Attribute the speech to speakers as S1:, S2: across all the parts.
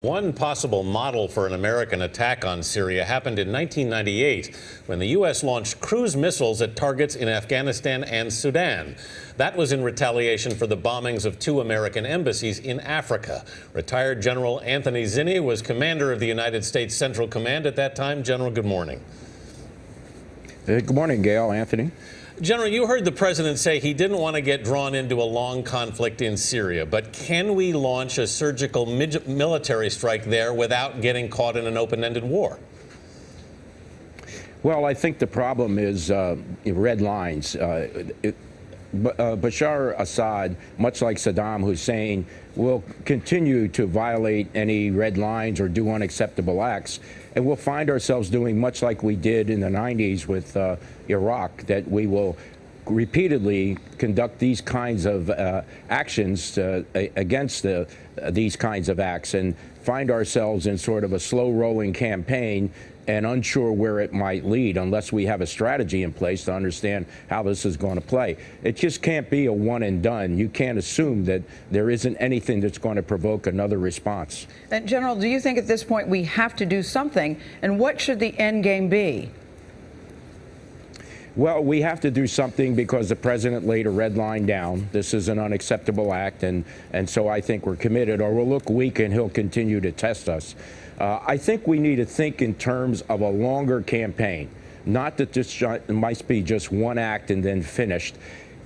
S1: One possible model for an American attack on Syria happened in 1998 when the U.S. launched cruise missiles at targets in Afghanistan and Sudan. That was in retaliation for the bombings of two American embassies in Africa. Retired General Anthony Zinni was commander of the United States Central Command at that time. General, good morning.
S2: Good morning, Gail. Anthony.
S1: General, you heard the president say he didn't want to get drawn into a long conflict in Syria, but can we launch a surgical military strike there without getting caught in an open-ended war?
S2: Well, I think the problem is red lines. Bashar Assad, much like Saddam Hussein, will continue to violate any red lines or do unacceptable acts. And we'll find ourselves doing much like we did in the 90s with Iraq, that we will repeatedly conduct these kinds of actions against these kinds of acts and find ourselves in sort of a slow-rolling campaign and unsure where it might lead unless we have a strategy in place to understand how this is going to play. It just can't be a one and done. You can't assume that there isn't anything that's going to provoke another response.
S3: And General, do you think at this point we have to do something? And what should the end game be?
S2: Well, we have to do something because the president laid a red line down. This is an unacceptable act, and so I think we're committed, or we'll look weak and he'll continue to test us. I think we need to think in terms of a longer campaign, not that this might be just one act and then finished.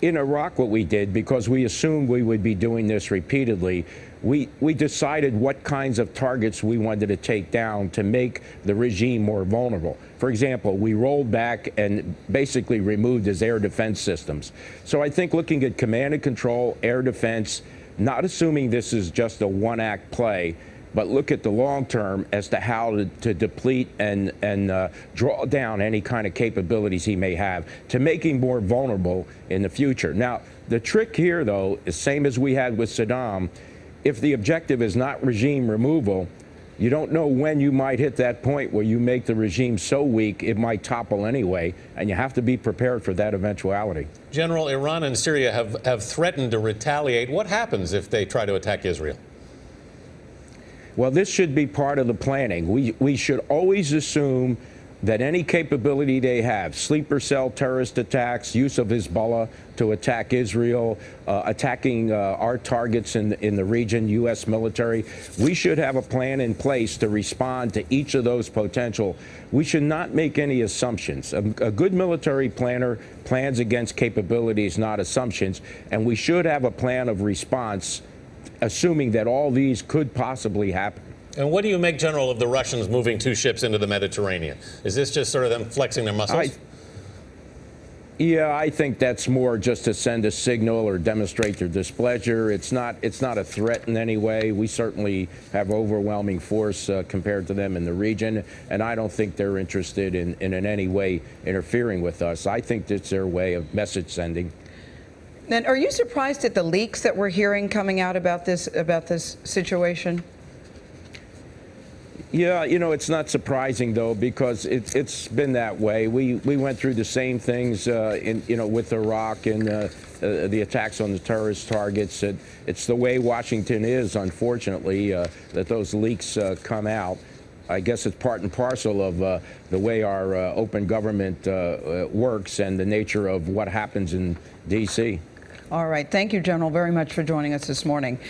S2: In Iraq, what we did, because we assumed we would be doing this repeatedly, we decided what kinds of targets we wanted to take down to make the regime more vulnerable. For example, we rolled back and basically removed his air defense systems. So I think looking at command and control, air defense, not assuming this is just a one-act play, but look at the long term as to how to deplete and draw down any kind of capabilities he may have to make him more vulnerable in the future. Now, the trick here, though, is same as we had with Saddam. If the objective is not regime removal, you don't know when you might hit that point where you make the regime so weak it might topple anyway, and you have to be prepared for that eventuality.
S1: General, Iran and Syria have threatened to retaliate. What happens if they try to attack Israel?
S2: Well, this should be part of the planning. We should always assume that any capability they have, sleeper cell terrorist attacks, use of Hezbollah to attack Israel, attacking our targets in the region, U.S. military, we should have a plan in place to respond to each of those potential. We should not make any assumptions. A good military planner plans against capabilities, not assumptions, and we should have a plan of response assuming that all these could possibly happen.
S1: And what do you make, General, of the Russians moving two ships into the Mediterranean? Is this just sort of them flexing their muscles?
S2: Yeah, I think that's more just to send a signal or demonstrate their displeasure. It's not a threat in any way. We certainly have overwhelming force compared to them in the region, and I don't think they're interested in any way interfering with us. I think it's their way of message sending.
S3: And are you surprised at the leaks that we're hearing coming out about this situation?
S2: Yeah, you know, it's not surprising though, because it's been that way. We went through the same things with Iraq and the attacks on the terrorist targets. It's the way Washington is, unfortunately, that those leaks come out. I guess it's part and parcel of the way our open government works and the nature of what happens in D.C.
S3: All right. Thank you, General, very much for joining us this morning.